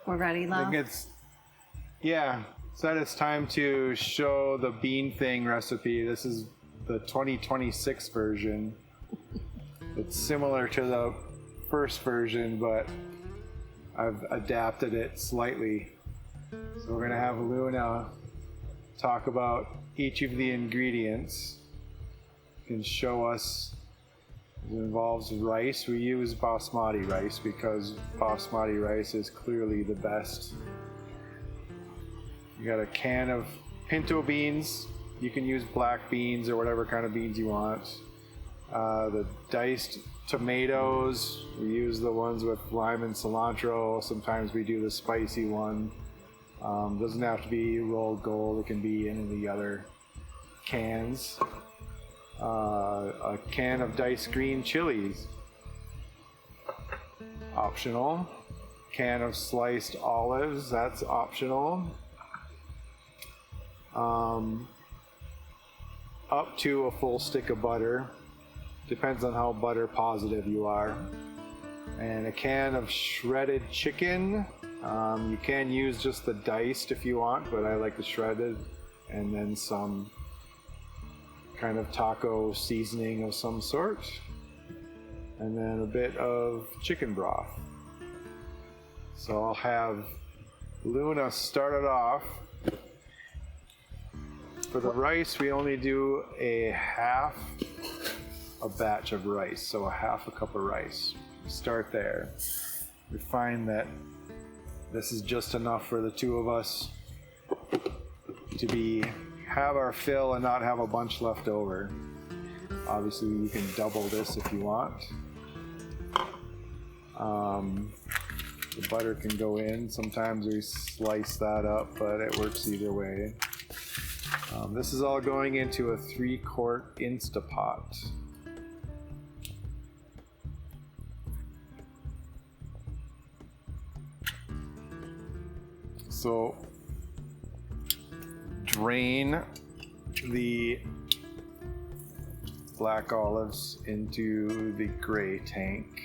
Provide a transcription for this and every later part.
We're ready, I love. think it's time to show the bean thing recipe. This is the 2026 version. It's similar to the first version, but I've adapted it slightly. So we're gonna have Luna talk about each of the ingredients. You can show us. It involves rice. We use basmati rice because basmati rice is clearly the best. You got a can of pinto beans. You can use black beans or whatever kind of beans you want. The diced tomatoes. We use the ones with lime and cilantro. Sometimes we do the spicy one. Doesn't have to be rolled gold. It can be any of the other cans. A can of diced green chilies. Optional. Can of sliced olives. That's optional. Up to a full stick of butter. Depends on how butter positive you are. And a can of shredded chicken. You can use just the diced if you want, but I like the shredded. And then some kind of taco seasoning of some sort. And then a bit of chicken broth. So I'll have Luna start it off. For the rice, we only do a batch of rice, so a half a cup of rice. We start there. We find that this is just enough for the two of us to have our fill and not have a bunch left over. Obviously, you can double this if you want. The butter can go in. Sometimes we slice that up, but it works either way. This is all going into a 3-quart Instapot. So drain the black olives into the gray tank.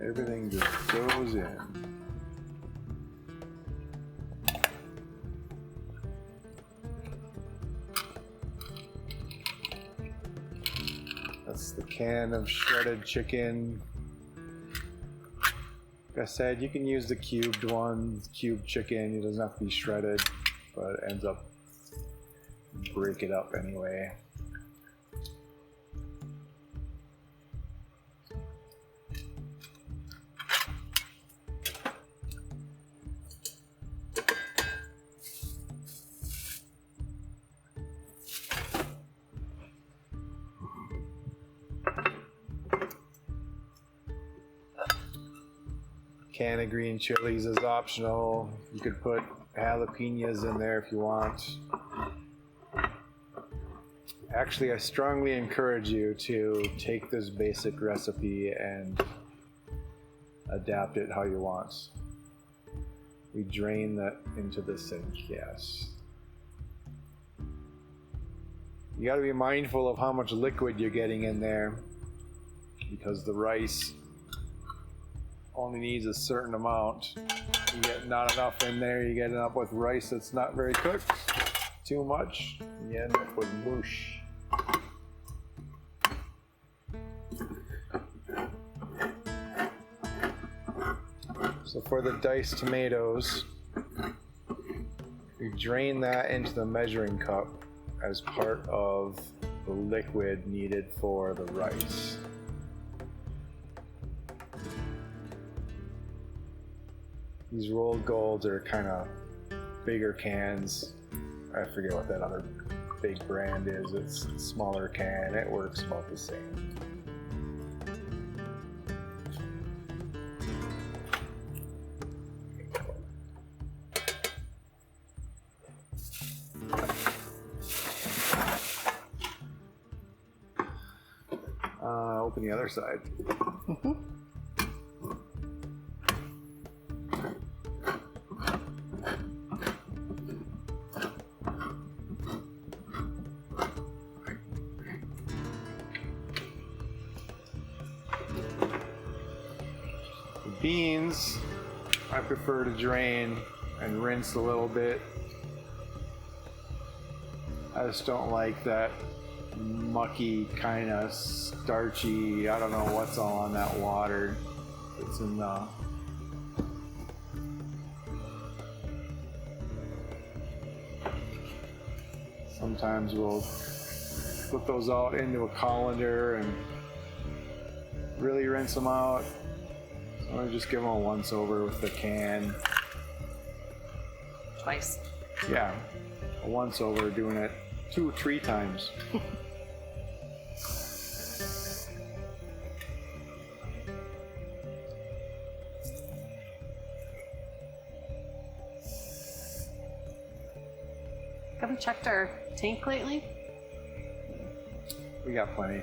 Everything just goes in. That's the can of shredded chicken. Like I said, you can use the cubed one, cubed chicken. It doesn't have to be shredded, but it ends up break it up anyway. Can of green chilies is optional. You could put jalapenos in there if you want. Actually, I strongly encourage you to take this basic recipe and adapt it how you want. We drain that into the sink, yes. You got to be mindful of how much liquid you're getting in there because the rice only needs a certain amount. You get not enough in there, you get up with rice that's not very cooked. Too much, you end up with mush. So for the diced tomatoes, we drain that into the measuring cup as part of the liquid needed for the rice. These rolled golds are kind of bigger cans. I forget what that other big brand is. It's a smaller can. It works about the same. Open the other side. beans, I prefer to drain and rinse a little bit. I just don't like that mucky, kind of starchy, I don't know what's all on that water that's in the... Sometimes we'll put those out into a colander and really rinse them out. I'm gonna just give them a once over with the can. Twice. Yeah, a once over, doing it 2 or 3 times. Haven't checked our tank lately? We got plenty.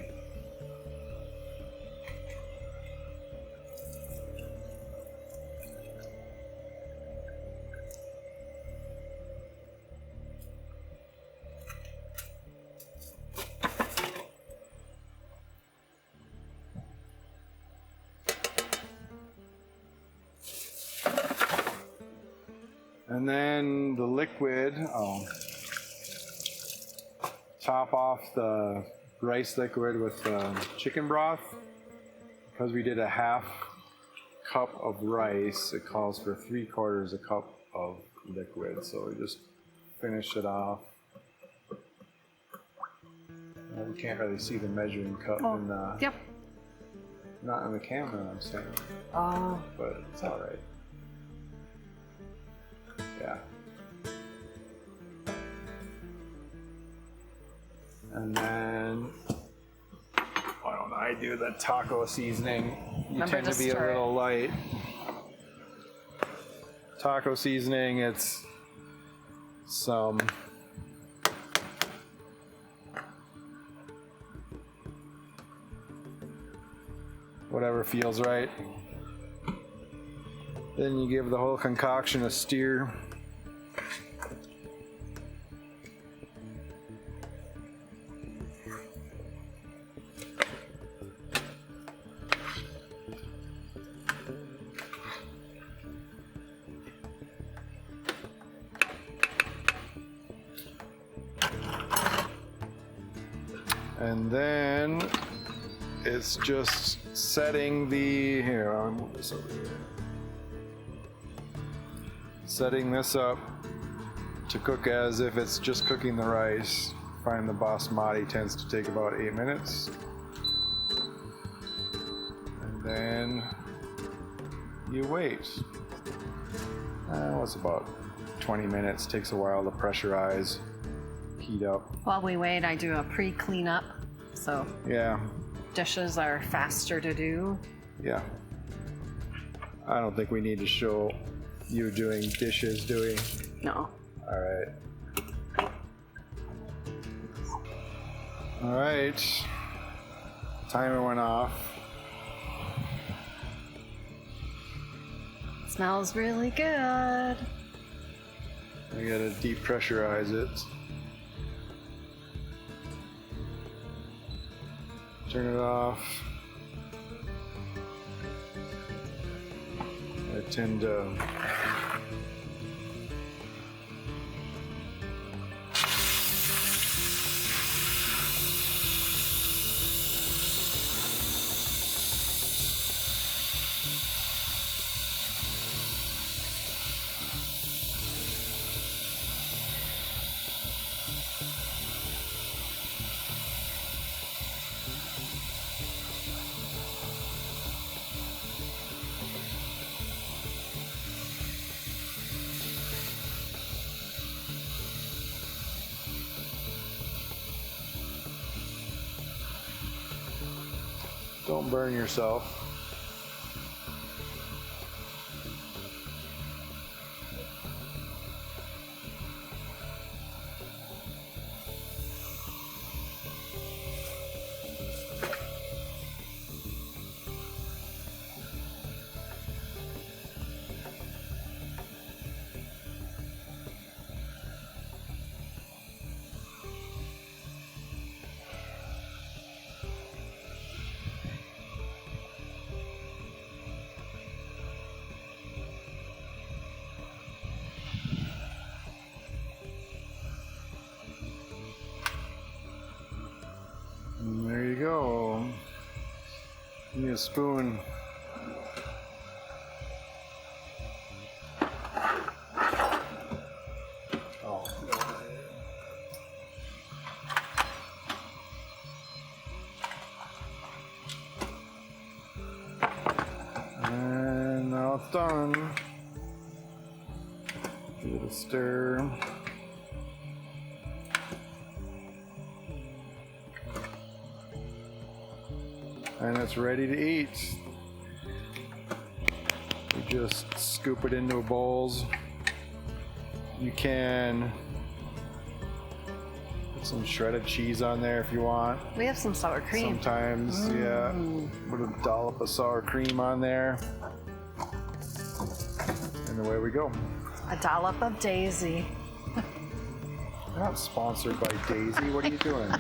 And then the liquid, top off the rice liquid with chicken broth. Because we did a half cup of rice, it calls for 3/4 a cup of liquid. So we just finish it off. We can't really see the measuring cup in the... Yep. Not on the camera, I'm saying. Oh. But it's all right. Yeah. And then, why don't I do the taco seasoning? You Remember tend to be a stir it. little light. Taco seasoning, it's some whatever feels right. Then you give the whole concoction a stir. And then it's just setting the, here, I'll move this over here. Setting this up to cook as if it's just cooking the rice. Find the basmati tends to take about 8 minutes. And then you wait. It's about 20 minutes, takes a while to pressurize, heat up. While we wait, I do a pre-cleanup, so Yeah, dishes are faster to do. yeah. I don't think we need to show you doing dishes, do we? No. All right. All right. Timer went off. Smells really good. I gotta depressurize it. Turn it off. I tend to don't burn yourself. Give me a spoon. Oh. And now it's done. Give it a stir. And it's ready to eat. You just scoop it into bowls. You can put some shredded cheese on there if you want. We have some sour cream. Sometimes, yeah. Put a dollop of sour cream on there. And away we go. A dollop of Daisy. We're not sponsored by Daisy. What are you doing?